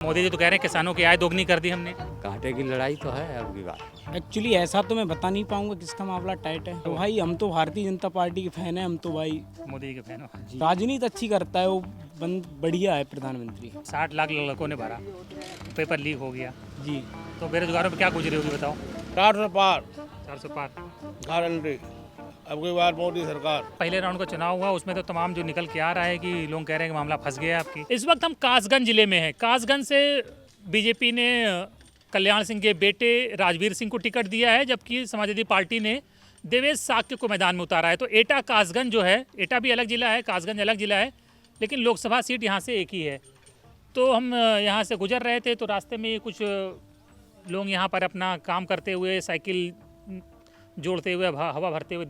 मोदी जी तो कह रहे हैं किसानों की आय दोगुनी कर दी हमने। कांटे की लड़ाई तो है अब की बात। एक्चुअली ऐसा तो मैं बता नहीं पाऊंगा किसका मामला टाइट है। तो भाई हम तो भारतीय जनता पार्टी के फैन हैं। हम तो भाई मोदी जी के फैन हो। राजनीति अच्छी करता है वो, बढ़िया है प्रधानमंत्री 60 लाख लड़कों ने भरा, पेपर लीक हो गया जी। तो बेरोजगारों पर क्या गुजरी होगी बताओ। 400 पार 400 पार गारंटी। अब की बार मोदी सरकार। पहले राउंड का चुनाव हुआ, उसमें तो तमाम जो निकल के आ रहा है कि लोग कह रहे हैं कि मामला फंस गया आपकी। इस वक्त हम कासगंज जिले में हैं। कासगंज से बीजेपी ने कल्याण सिंह के बेटे राजवीर सिंह को टिकट दिया है, जबकि समाजवादी पार्टी ने देवेश साक्य को मैदान में उतारा है। तो एटा कासगंज जो है, एटा भी अलग जिला है, कासगंज अलग जिला है, लेकिन लोकसभा सीट यहाँ से एक ही है। तो हम यहाँ से गुजर रहे थे तो रास्ते में कुछ लोग यहाँ पर अपना काम करते हुए, साइकिल जोड़ते हुए, हवा भरते हुए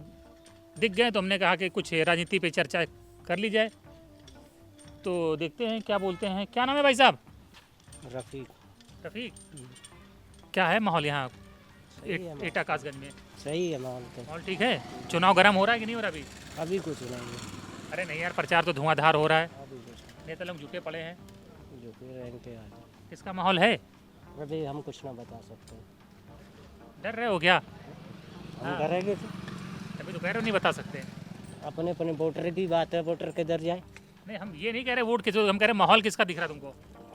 दिख गए। तो हमने कहा कि कुछ राजनीति पे चर्चा कर ली जाए। तो देखते हैं क्या बोलते हैं। क्या नाम है भाई साहब? रफ़ीक। क्या है माहौल यहाँ एटा कासगंज में? सही है माहौल तो। माहौल ठीक है। चुनाव गर्म हो रहा है कि नहीं हो रहा अभी? अभी कुछ नहीं। अरे नहीं यार, प्रचार तो धुआंधार हो रहा है, अभी कुछ नेता लोग झुके पड़े हैं। जो कि रैंक पे आज किसका माहौल है? अभी हम कुछ ना बता सकते। डर रहे हो क्या? हम करेंगे तो अभी तो कह रहे हो नहीं बता सकते। अपने अपने वोटर की बात है, वोटर किधर जाए। नहीं, हम ये नहीं कह रहे वोट किसको, हम कह रहे माहौल किसका दिख रहा है तुमको।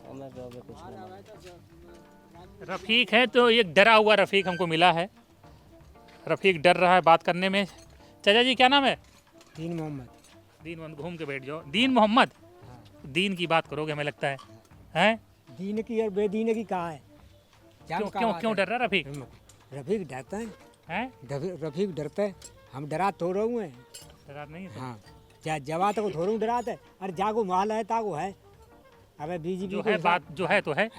हमें तो अभी कुछ नहीं। रफ़ीक है तो एक डरा हुआ रफ़ीक हमको मिला है। रफ़ीक डर रहा है बात करने में। चाचा जी क्या नाम है? दीन मोहम्मद। दीन मोहम्मद, घूम के बैठ जाओ। दीन मोहम्मद, दीन की बात करोगे हमें लगता है, हैं? दीन की और बेदीन की कहाँ है? क्यों डर रहा रफ़ीक? रफीक डरता है, हैं? रफीक डरता है। हम डरा थोड़ा हूँ। डरा नहीं है? हाँ, जवा तो थोड़ा डराते है। अरे जागो माल है तागो है। अबे बीजेपी जो है बात जो है तो है।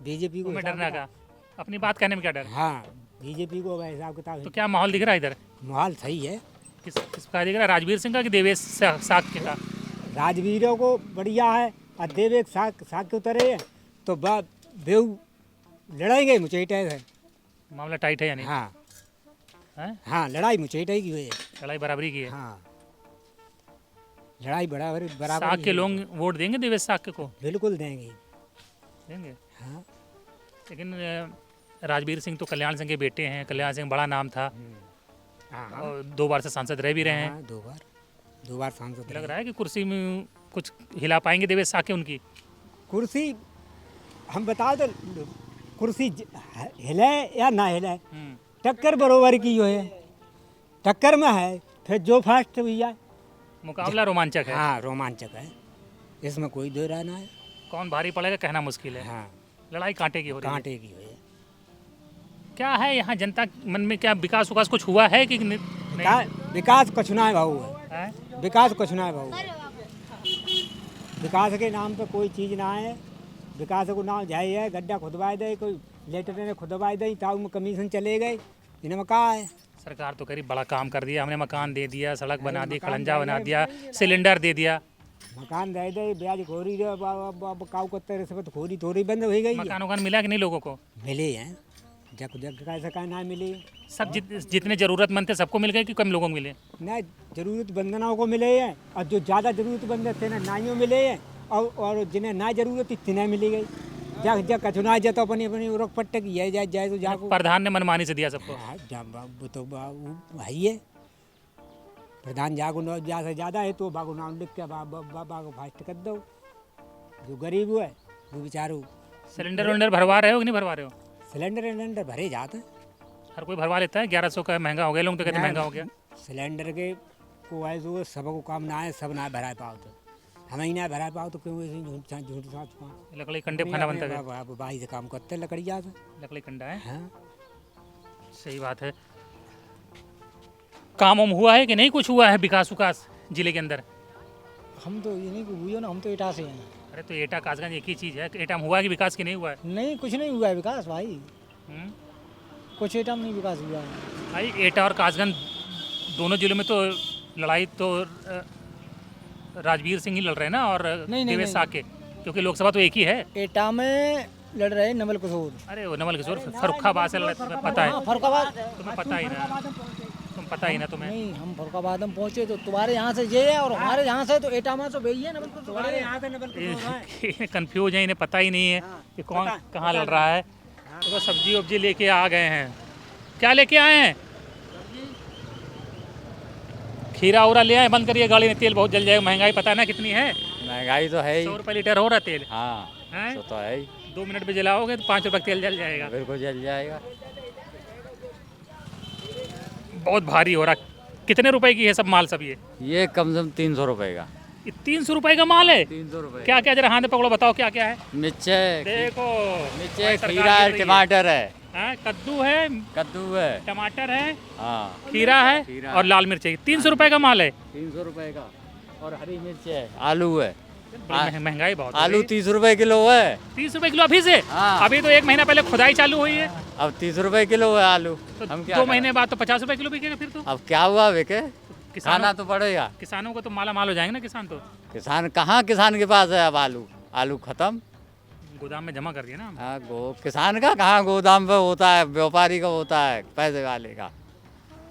बीजेपी को तुम्हें डरना का, अपनी बात कहने में क्या डर? हाँ, बीजेपी को हिसाब किताब तो क्या माहौल दिख रहा है इधर? माहौल सही है। किसका दिख रहा है? राजवीर सिंह का कि देवेश साक्य का? राजवीरों को बढ़िया है और देवेश साक्य उतरे है तो बेऊ लड़ाएंगे मुचेटे है। मामला टाइट है यानी? हाँ हैं? हाँ, लड़ाई मुचेटे की हुई है। लड़ाई बराबरी की है। हाँ, लड़ाई बराबर साक्य लोग वोट देंगे देवेश साक्य को? बिल्कुल देंगे। हाँ, लेकिन राजवीर सिंह तो कल्याण सिंह के बेटे हैं। कल्याण सिंह बड़ा नाम था और 2 बार से सांसद रह भी रहे हैं। हाँ, 2 बार सांसद लग रहा है कि कुर्सी में कुछ हिला पाएंगे देवेश साक्य उनकी? कुर्सी हम बता दो, कुर्सी हिले या ना हिले, टक्कर बरोबर की जो है, टक्कर में है। फिर जो फास्ट हुई जाए, मुकाबला रोमांचक है। हाँ, रोमांचक है, इसमें कोई दो राय ना है। कौन भारी पड़ेगा कहना मुश्किल है। हाँ, लड़ाई कांटे की हो रही है। कांटे की हुई है। क्या है यहाँ जनता के मन में, क्या विकास कुछ हुआ है कि नहीं? विकास कुछ ना है भाऊ है। हैं? विकास कुछ ना है भाऊ। विकास के नाम पे कोई चीज़ ना है। विकास को नाम जाए है, गड्ढा खुदवाए दे, कोई लेटर ने खुदवाए दे, ताऊ में कमीशन चले गए। इनमें कहा है सरकार तो करी बड़ा काम कर दिया। हमने मकान दे दिया, सड़क बना दी, खड़ंजा बना दिया, सिलेंडर दे दिया। मकान दे दे, ब्याज खोरी काऊ कत्ते रिश्वत खोरी थोड़ी बंद हो गई। मकान मिला कि नहीं लोगों को? मिले हैं, जग जग का ऐसा ना मिले। सब जितने जरूरतमंद थे सबको मिल गए कि कम लोगों को मिले? ना, जरूरतमंदों को मिले हैं और जो ज़्यादा जरूरतमंद थे ना नाइयों मिले हैं, और जिन्हें ना जरूरत थी तिन्हें मिली गई। जग जग कचुना जाए तो अपनी अपनी उरक पट्टे की जाए तो जाको। प्रधान ने मनमानी से दिया सबको? हाँ, वो तो भाई है। प्रधान जागो ज्यादा से ज़्यादा है तो बागो नाम लिख के बागो फास्ट कर दो। जो गरीब है वो बेचारो। सिलेंडर भरवा रहे हो कि नहीं भरवा रहे हो? सिलेंडर भरे जाते हैं। हर कोई भरवा लेता है। 1100 का महंगा हो गया, लोग तो कहते महंगा हो गया। सिलेंडर के को है जो सबको काम ना है, सब ना भरा पाओ तो हमें ही ना भरा पाओ तो क्यों झूठ साथ पाओ। लकड़ी कंडे खाना बनता है। भाई से काम करते लकड़ी जाते। लकड़ी कंडा है। हाँ, सही बात है। काम हुआ है कि नहीं? कुछ हुआ है विकास जिले के अंदर? हम तो ये नहीं हुई ना, हम तो एटा से हैं। अरे तो एटा कासगंज एक ही चीज़ है। एटा में हुआ है कि विकास की नहीं हुआ है? नहीं, कुछ नहीं हुआ है विकास भाई। कुछ एटा में नहीं विकास हुआ है भाई। एटा और कासगंज दोनों जिलों में तो लड़ाई तो राजवीर सिंह ही लड़ रहे हैं ना, और देवेश साक्य, क्योंकि लोकसभा तो एक ही है। एटा में लड़ रहे नवल किशोर। अरे वो नवल किशोर फर्रुखाबाद से लड़ रहे, तुम्हें पता है? फर्रुखाबाद तुम्हें पता ही ना, तुम पता ही ना तुम्हें। नहीं, हम फरुखाबाद में पहुंचे तो तुम्हारे यहाँ से ये है और हमारे यहाँ से तो एटामा से वही है, नवलपुर से तुम्हारे बड़े यहाँ से नवलपुर हो रहा है। कंफ्यूज है, इन्हें पता ही नहीं है कि कौन कहाँ लड़ रहा है। तो सब्जी वब्जी लेके आ गए हैं। क्या लेके आए हैं? खीरा उरा ले आए। बंद करिए गाड़ी में, तेल बहुत जल जाएगा। महंगाई पता है ना कितनी है? महंगाई तो है ही। 100 रुपये लीटर हो रहा तेल। हाँ हैं? सो तो है ही। 2 मिनट में जलाओगे तो 5 रुपये का तेल जल जाएगा। बिल्कुल जल जाएगा। बहुत भारी हो रहा। कितने रुपए की है सब माल सब ये कम से कम 300 रुपए का। ये 300 रुपए का माल है? 300 रुपए। क्या क्या जरा हाथ में पकड़ो, बताओ क्या क्या है। मिर्चे, देखो मिर्चे, भाई सरकार खीरा है, गिर रही टमाटर है, हैं? कद्दू है, कद्दू है, टमाटर है, हाँ खीरा है खीरा और लाल मिर्च है। 300 रुपए का माल है। 300 रुपए का। और हरी मिर्च है, आलू है। बड़ी महंगाई बहुत है। आलू 30 रुपए किलो है। 30 रुपए किलो अभी से? हाँ। अभी तो 1 महीना पहले खुदाई चालू हुई है। अब 30 रुपए किलो है आलू। तो हम क्या 2 करें? महीने बाद तो 50 रुपए किलो बिकेगा फिर तो। अब क्या हुआ बेके? किसानों खाना तो पड़ेगा। किसानों को तो माला माल हो जाएंगे ना किसान तो। किसान कहाँ, किसान के पास है अब आलू? आलू खत्म। गोदाम में जमा कर दिया ना। हाँ किसान का कहाँ गोदाम पे होता है, व्यापारी का होता है, पैसे वाले का।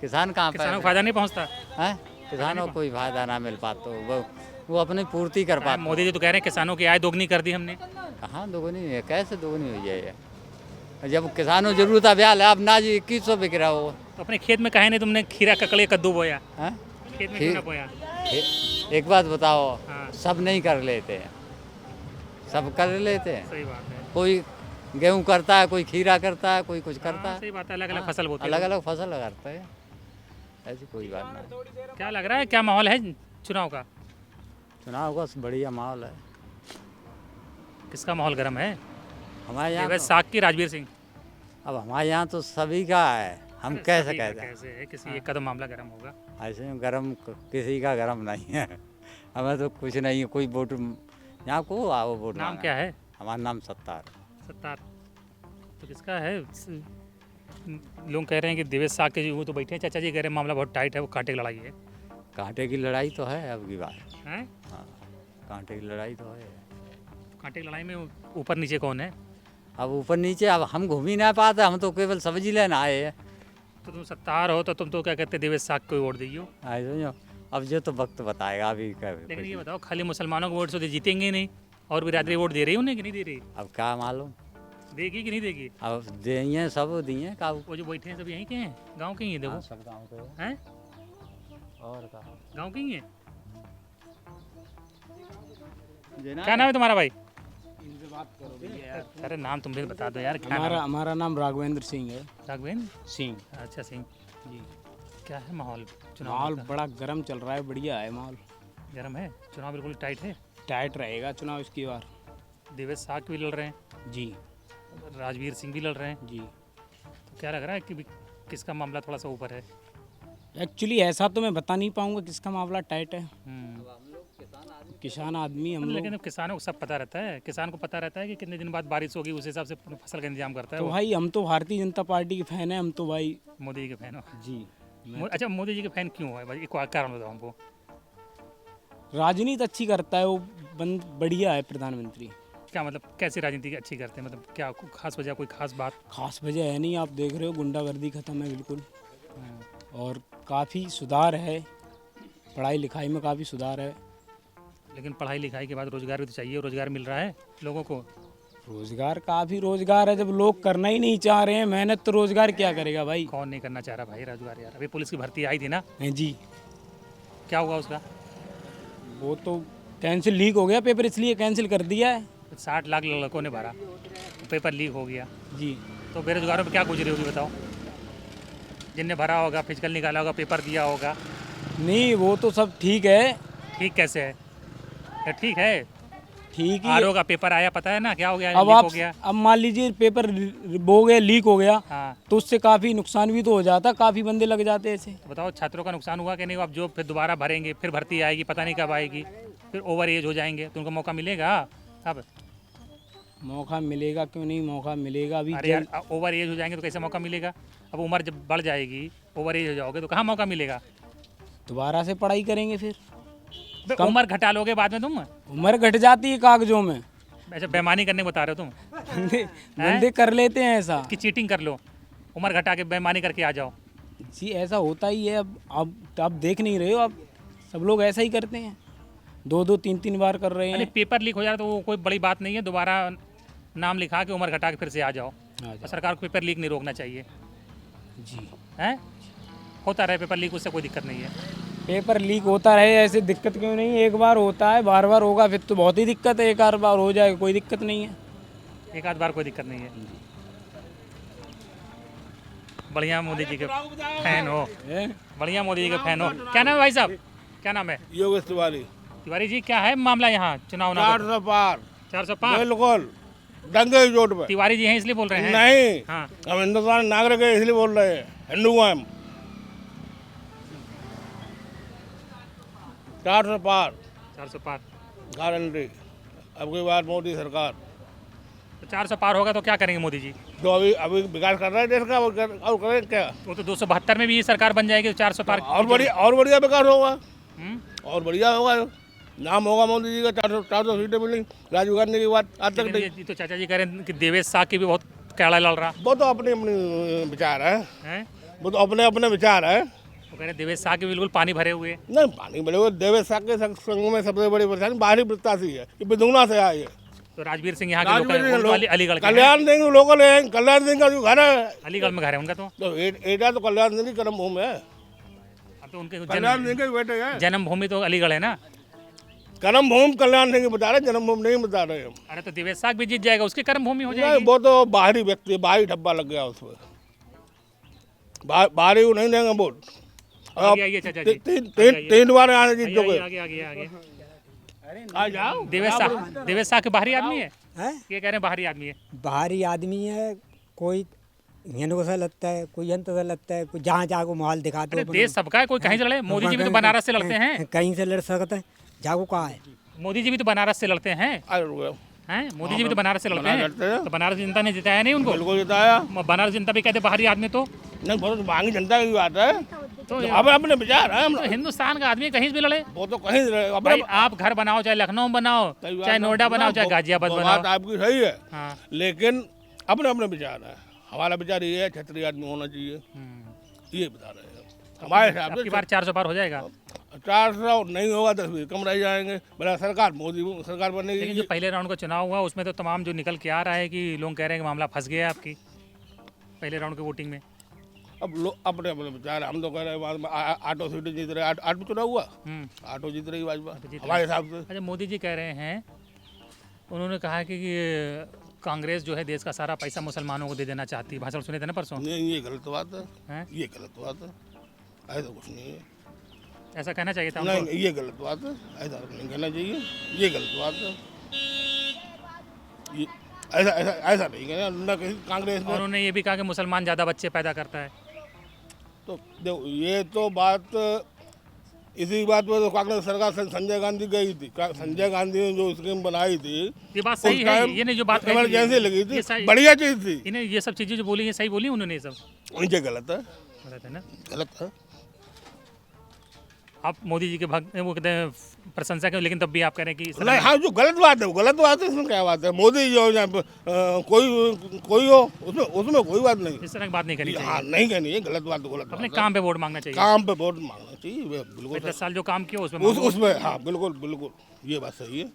किसान कहाँ किसानों को पैसे फायदा नहीं पहुंचता। है? किसानों को कोई फायदा ना मिल पाता तो वो अपनी पूर्ति कर पाते। मोदी जी तो कह रहे हैं किसानों की आय दोगुनी कर दी हमने। कहाँ दोगुनी है? कैसे दोगुनी हुई है ये? जब किसानों जरूरत अभ्याल है, अब ना जी 2100 बिक रहा हो। तो अपने खेत में कहे नहीं तुमने खीरा ककड़े कद्दू बोया? हैं? खेत में क्यों ना बोया? एक बात बताओ, हाँ। सब नहीं कर लेते हैं, सब कर लेते हैं। सही बात है। कोई गेहूं करता है, कोई खीरा करता है, कोई कुछ करता हाँ, है। सही बात है। अलग अलग फसल बोते हैं। अलग अलग फसल लगाते हैं, ऐसी कोई बात नहीं। क्या लग रहा है, क्या माहौल है चुनाव का? चुनाव का बढ़िया माहौल है। किसका माहौल गर्म है? हमारे यहाँ देवेश साग की राजवीर सिंह? अब हमारे यहाँ तो सभी का है, हम कैसे सभी का कहते हैं? कैसे है? किसी एक कदम मामला गर्म होगा। ऐसे में गरम किसी का गरम नहीं है। हमें तो कुछ नहीं है, कोई वोट यहाँ को आओ वोट नाम मांगने। क्या है? हमारा नाम सत्तार। सत्तार। तो किसका है? लोग कह रहे हैं कि देवेश साग के वो तो बैठे हैं, चाचा जी कह रहे हैं मामला बहुत टाइट है, वो कांटे की लड़ाई है। कांटे की लड़ाई तो है अब की बार। हैं? हाँ, कांटे की लड़ाई तो है। कांटे की लड़ाई में ऊपर नीचे कौन है? अब ऊपर नीचे अब हम घूम ही नहीं पाते, हम तो केवल सब्जी लेने आए हैं। तो तुम सत्तार हो तो तुम तो क्या कहते हैं देवेश साग को वोट दीजिए। ऐसे जो अब जो तो वक्त बताएगा अभी लेकिन ये बताओ, खाली मुसलमानों को वोट से तो जीतेंगे ही नहीं, और बिरादरी वोट दे रही है उन्हें कि नहीं दे रही? अब क्या मालूम, देगी कि नहीं देगी? अब दिए सब दिए का। वो जो बैठे हैं सब यहीं के हैं, गांव के ही हैं? देखो सब गाँव के हैं, और का गांव के ही हैं। क्या नाम है तुम्हारा भाई? अरे नाम तुम भी बता दो यार। क्या नाम हमारा है? हमारा नाम राघवेंद्र सिंह है। राघवेंद्र सिंह अच्छा सिंह जी। क्या है माहौल चुनाव माहौल का? बड़ा गर्म चल रहा है, बढ़िया है माहौल। गर्म है चुनाव, बिल्कुल टाइट है। टाइट रहेगा चुनाव इसकी बार। देवेश साग भी लड़ रहे हैं, जी राजवीर सिंह भी लड़ रहे हैं। जी। तो क्या लग रहा है कि किसका मामला थोड़ा सा ऊपर है? एक्चुअली ऐसा तो मैं बता नहीं पाऊंगा किसका मामला टाइट है। हम्म। किसान आदमी हम लोग। लेकिन अब किसानों को सब पता रहता है, किसान को पता रहता है कि कितने दिन बाद बारिश होगी, उस हिसाब से फसल का इंतजाम करता है तो वो। भाई हम तो भारतीय जनता पार्टी के फैन है, हम तो भाई। मोदी जी के फैन हो? जी। अच्छा, मोदी जी के फैन क्यों है भाई? एक कारण बताओ हमको। राजनीति अच्छी करता है वो, बढ़िया है प्रधानमंत्री। क्या मतलब, कैसी राजनीति अच्छी करते हैं? मतलब क्या कोई खास वजह, कोई खास बात? खास वजह है नहीं, आप देख रहे हो गुंडागर्दी खत्म है बिल्कुल, और काफ़ी सुधार है, पढ़ाई लिखाई में काफ़ी सुधार है। लेकिन पढ़ाई लिखाई के बाद रोजगार भी तो चाहिए। रोजगार मिल रहा है लोगों को? रोजगार, काफ़ी रोजगार है। जब लोग करना ही नहीं चाह रहे हैं मेहनत, तो रोजगार क्या करेगा भाई? कौन नहीं करना चाह रहा भाई रोजगार यार? अभी पुलिस की भर्ती आई थी ना, हैं जी। क्या हुआ उसका? वो तो कैंसिल, लीक हो गया पेपर, इसलिए कैंसिल कर दिया है। 60 लाख लड़कों ने भरा, पेपर लीक हो गया। जी। तो बेरोजगारों पर क्या गुजरी होगी बताओ? जिनने भरा होगा, फिजिकल निकाला होगा, पेपर दिया होगा। नहीं, वो तो सब ठीक है। ठीक कैसे है? या ठीक है? ठीक ही आरओ का पेपर आया, पता है ना क्या हो गया? अब लीक आप हो गया। अब मान लीजिए पेपर हो गया, लीक हो गया, हाँ, तो उससे काफ़ी नुकसान भी तो हो जाता, काफ़ी बंदे लग जाते ऐसे। तो बताओ छात्रों का नुकसान हुआ कि नहीं? अब जो फिर दोबारा भरेंगे, फिर भर्ती आएगी, पता नहीं कब आएगी, फिर ओवर एज हो जाएंगे तो उनको मौका मिलेगा? अब मौका मिलेगा क्यों नहीं, मौका मिलेगा अभी। अरे यार, ओवर एज हो जाएंगे तो कैसे मौका मिलेगा? अब उम्र जब बढ़ जाएगी, ओवर एज हो जाओगे तो कहाँ मौका मिलेगा? दोबारा से पढ़ाई करेंगे फिर। तो उम्र घटा लोगे बाद में तुम? उम्र घट जाती है कागजों में। ऐसा बेईमानी करने को बता रहे हो तुम बंदे कर लेते हैं ऐसा। कि चीटिंग कर लो, उम्र घटा के बेईमानी करके आ जाओ? जी ऐसा होता ही है। अब आप देख नहीं रहे हो, अब सब लोग ऐसा ही करते हैं, 2-2 3-3 बार कर रहे अरे हैं। पेपर लीक हो जाए तो वो कोई बड़ी बात नहीं है, दोबारा नाम लिखा के उम्र घटा के फिर से आ जाओ। आ और जाओ। सरकार को पेपर लीक नहीं रोकना चाहिए, जी हैं? होता रहे पेपर लीक, उससे कोई दिक्कत नहीं है। पेपर लीक होता रहे, ऐसे दिक्कत क्यों नहीं? एक बार होता है, बार बार होगा फिर तो बहुत ही दिक्कत है। एक आध बार हो जाए कोई दिक्कत नहीं है। एक आध बार कोई दिक्कत नहीं है। बढ़िया मोदी जी के फैन हो, बढ़िया मोदी जी के फैन हो। क्या नाम है भाई साहब, क्या नाम है? योगेश तिवारी। तिवारी जी क्या है मामला यहाँ चुनाव ना 400 पार 405? बिल्कुल दंगे की चोट पे। तिवारी जी हैं इसलिए बोल रहे हैं? नहीं, हाँ। हम हिंदुस्तान नागरिक है इसलिए बोल रहे हैं, हिंदू हैं हम। 400 पार 405 गारंटी। अब की बार मोदी सरकार तो 400 पार होगा तो क्या करेंगे मोदी जी? जो अभी विकास कर रहा है देश का, और करें क्या? वो तो 272 में भी ये सरकार बन जाएगी तो 400 पार और बढ़िया विकास होगा, हम्म? और बढ़िया होगा। नाम होगा मोदी जी का। 400 सीटें मिली राजीव गांधी की बात आज तक लेकिन नहीं। ये तो चाचा जी कह रहे हैं कि देवेश शाह की भी बहुत कैड़ा लड़ रहा वो तो अपने अपने विचार है, है। वो तो अपने अपने विचार है। वो कह रहे हैं देवेश शाह के बिल्कुल पानी भरे हुए हैं। नहीं, पानी बड़े हुए देवेश साहब के संग में सबसे बड़ी परेशानी बाहरी प्रत्याशी है, ये बिदुगना से आई है। तो राजवीर सिंह यहाँ के लोकल वो तो अलीगढ़ के हैं। कल्याण सिंह लोकल है, कल्याण सिंह का जो घर है अलीगढ़ में घर है उनका। तो एटा तो कल्याण सिंह की कर्म भूमि है। अब तो उनके कल्याण सिंह के बेटे हैं। जन्मभूमि तो अलीगढ़ है ना। कर्म भूमि कल्याण सिंह की बता रहे, जन्मभूमि नहीं बता रहे हम। अरे तो देवेश शाह भी जीत जाएगा, उसकी कर्म भूमि हो नहीं, जाएगी। वो तो बाहरी व्यक्ति है, बाहरी ठप्पा लग गया उसमें, बाहरी को नहीं देंगे वोट। आगे आइए चाचा जी, तीन बार यहाँ जीत आगे चुके। आगे आगे आगे। आ जाओ। देवेश शाह के बाहरी आदमी है, हैं? ये कह रहे हैं बाहरी आदमी है। बाहरी आदमी है, कोई हिंदू सा लगता है, कोई अंत सा लगता है, कोई जहाँ जाको माहौल दिखा दो। अरे देश सबका है, कोई कहीं से लड़े। मोदी जी भी तो बनारस से लड़ते हैं। कहीं से लड़ सकते हैं, जाको कहाँ है? मोदी जी भी तो बनारस से लड़ते हैं, हैं? मोदी जी भी तो बनारस से लड़ते हैं। तो बनारस जनता ने जिताया नहीं उनको? बिल्कुल जिताया। बनारस जनता भी कहते बाहरी आदमी तो नहीं, बहुत महंगी जनता की बात है। तो अब अपने विचार है। तो हिंदुस्तान का आदमी कहीं से भी लड़े। वो तो कहीं भाई आप घर बनाओ, चाहे लखनऊ बनाओ, चाहे नोएडा बनाओ, चाहे गाजियाबाद बनाओ। बात आपकी सही है, हाँ। लेकिन अपने अपने विचार है। हमारा विचार ये है क्षत्रिय आदमी होना चाहिए, ये बता रहे हैं हमारे हिसाब अब की से। बार 400 पार हो जाएगा। 400 नहीं होगा, 10 भी कम रह जाएंगे। बड़ा सरकार मोदी सरकार लेकिन बनेगी। जो पहले राउंड का चुनाव हुआ उसमें तो तमाम जो निकल के आ रहा है कि लोग कह रहे हैं कि मामला फंस गया है आपकी पहले राउंड की वोटिंग में। अब लोग अपने अपने विचार है। हम तो कह रहे हैं बाद में ऑटो सीटें जीत रहे। ऑटो चुनाव हुआ, ऑटो जीत रही भाजपा हमारे हिसाब से। अच्छा, मोदी जी कह रहे हैं, उन्होंने कहा कि कांग्रेस जो है देश का सारा पैसा मुसलमानों को दे देना चाहती है। भाषण सुने थे ना परसों? नहीं, ये गलत बात है, हैं? ये गलत बात है, ऐसा कुछ नहीं है। ऐसा कहना चाहिए था नहीं, उनको। ये गलत बात है, ऐसा नहीं कहना चाहिए, ये गलत बात है। ये ऐसा ऐसा ऐसा नहीं कहना ना किसी कांग्रेस और ने। उन्होंने ये भी कहा कि मुसलमान ज़्यादा बच्चे पैदा करता है। तो देखो, ये तो बात इसी बात में तो कांग्रेस सरकार संजय गांधी गई थी। संजय गांधी ने जो स्कीम बनाई थी, ये बात सही है, ये नहीं जो बात कही थी, इमरजेंसी लगी ये थी, सही- बढ़िया चीज थी। इन्हें ये सब चीज़ें जो बोली हैं सही बोली उन्होंने, ये सब ये गलत है, गलत है ना। गलत है। आप मोदी जी के भक्त वो कहते हैं प्रशंसा क्यों, लेकिन तब भी आप कह रहे हैं कि नहीं, हाँ, जो गलत बात है वो गलत बात है, इसमें क्या बात है? मोदी जो है, कोई हो उसमें कोई बात नहीं। इस तरह की बात नहीं करनी हाँ, चाहिए। नहीं कहनी है, गलत बात तो गलत अपने बात है। काम पे वोट मांगना चाहिए। काम पे वोट मांगना चाहिए, वे बिल्कुल 10 साल जो काम किया उसमें उसमें, हाँ, बिल्कुल बिल्कुल ये बात सही है।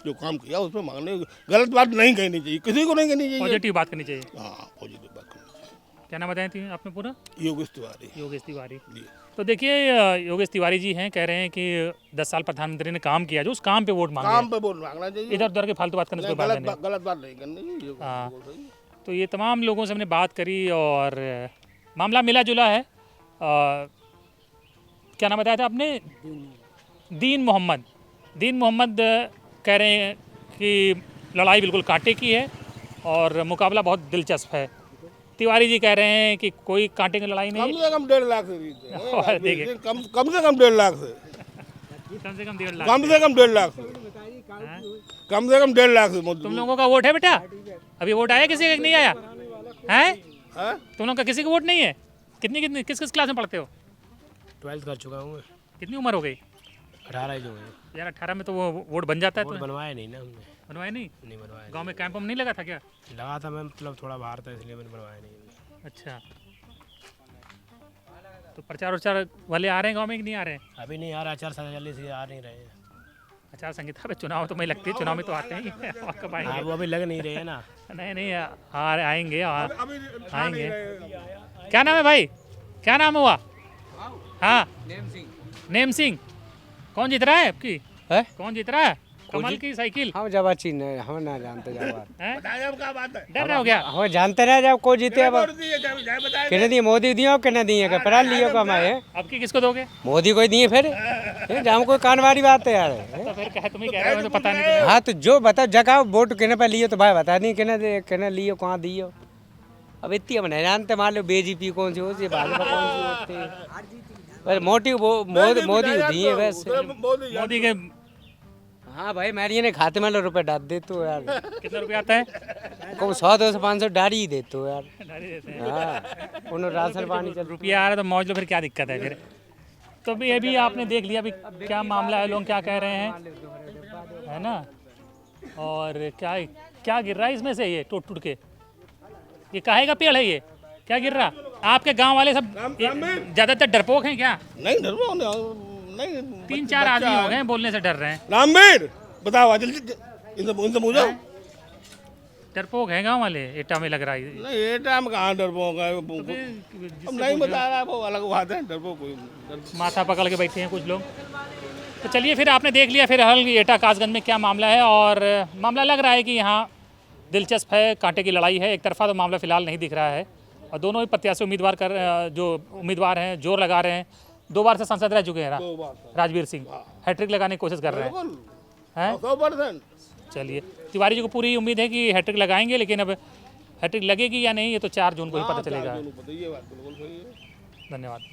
जो काम किया उसमें मांगने, गलत बात नहीं कहनी चाहिए, किसी को नहीं कहनी चाहिए। पॉजिटिव बात करनी चाहिए। हाँ, पॉजिटिव बात करनी चाहिए। क्या नाम बताए थे आपने पूरा? योगेश तिवारी योगेश तिवारी। जी। तो देखिए योगेश तिवारी जी हैं, कह रहे हैं कि 10 साल प्रधानमंत्री ने काम किया, जो उस काम पे वोट मांगे। काम पे वोट मांगना चाहिए, इधर उधर के फालतू बात करने से कोई फायदा नहीं। गलत बात नहीं करनी चाहिए, ये हाँ। बिल्कुल सही है। तो ये तमाम लोगों से हमने बात करी और मामला मिला जुला है। क्या नाम बताया था आपने? दीन मोहम्मद कह रहे हैं कि लड़ाई बिल्कुल कांटे की है और मुकाबला बहुत दिलचस्प है। तिवारी जी कह रहे हैं कि कोई कांटे की लड़ाई नहीं कम है। से कम 1.5 लाख से जीते हैं। और देखिए। कम से कम 1.5 लाख से, कम से कम 1.5 लाख। कम से कम 1.5 लाख से, कम से कम 1.5 लाख से मोदी। तुम लोगों का वोट है बेटा? अभी वोट आया किसी का नहीं आया है? हाँ? तुम लोगों का किसी का वोट नहीं है? कितनी किस किस क्लास में पढ़ते हो? 12th कर चुका हूँ मैं। कितनी उम्र हो गई? 18 ही जो है। यार 18 में तो वो वोट बन जाता है। वोट तो बनवाया नहीं ना हमने, बनवाए नहीं? नहीं बनवाया। गांव में कैंप नहीं लगा था क्या? लगा था मैं, मतलब थोड़ा बाहर था इसलिए मैंने बनवाया नहीं। अच्छा। तो प्रचार उचार वाले आ रहे हैं गांव में कि नहीं आ रहे हैं? अभी नहीं आ रहा, आचार संहिता से आ नहीं रहे हैं। आचार संहिता पे चुनाव तो मुझे लगती है चुनाव में तो आते ही हैं। और कब हाँ, आएंगे? वो अभी लग नहीं रहे हैं ना। नहीं आएंगे आएंगे। क्या नाम है भाई, क्या नाम हुआ? हाँ नेम सिंह। कौन जीत रहा है आपकी? है? कौन जीत रहा है? कमल की साइकिल? हम जब अच्छी नहीं, हम ना जानते जब हैं? बताइए अब क्या बात है। डर रहे हो क्या? हम जानते रहे जब को जीते अब वोट दिए, जाए बताइए। किने दिए, मोदी दियो किने दिए का पढ़ा लियो का मैं अब की किसको दोगे? मोदी को ही दिए फिर ये जाम कोई कान वाली बात है यार। तो फिर कहे तुम ही कह रहे हो, मुझे पता नहीं तुम्हें। हाँ तो जो बता जगह वोट किने पे लियो तो भाई बता दी किने लियो कहाँ दियो। अब इतनी हम नहीं जानते, मान लो बीजेपी कौन सी होती है, भाजपा कौन सी होती है, बस मोदी मोदी दिए वैसे। मोदी के हाँ भाई मेरी ने खाते में रुपए डाल दे तो यार, कितना रुपया आता है? को 100 200 500 डाल ही दे तो यार। डाल ही देते हैं। हाँ उन्होंने राशन पानी चल रुपया आ रहा है तो मौज लो, फिर क्या दिक्कत है फिर? तो भी ये भी आपने देख लिया अभी क्या मामला है, लोग क्या कह रहे हैं, है ना? और क्या क्या गिर रहा है इसमें से, ये टूट के? ये काहे का पेड़ है ये, क्या गिर रहा? आपके गांव वाले सब ज्यादातर डरपोक हैं क्या? नहीं डरो नहीं, 3-4 आदमी हो गए बोलने से डर रहे हैं। रामवीर बताओ जल्दी, इनसे पूछो। डरपोक है गांव वाले, एटा में लग रहा है। नहीं ये टाइम कहाँ डरपोक है, अब नहीं बता रहा, वो अलग बात है। डरपोक कोई माथा पकड़ के बैठे हैं कुछ लोग। तो चलिए फिर आपने देख लिया फिर हल एटा कासगंज में क्या मामला है, और मामला लग रहा है कि यहाँ दिलचस्प है, कांटे की लड़ाई है। एक तरफा तो मामला फिलहाल नहीं दिख रहा है, और दोनों ही प्रत्याशी जो उम्मीदवार हैं जोर लगा रहे हैं। 2 बार से सांसद रह चुके हैं राजवीर सिंह, हैट्रिक लगाने की कोशिश कर रहे हैं। 100%। चलिए तिवारी जी को पूरी उम्मीद है कि हैट्रिक लगाएंगे, लेकिन अब हैट्रिक लगेगी या नहीं ये तो 4 जून को ही पता चलेगा। ये बात बिल्कुल सही है। धन्यवाद।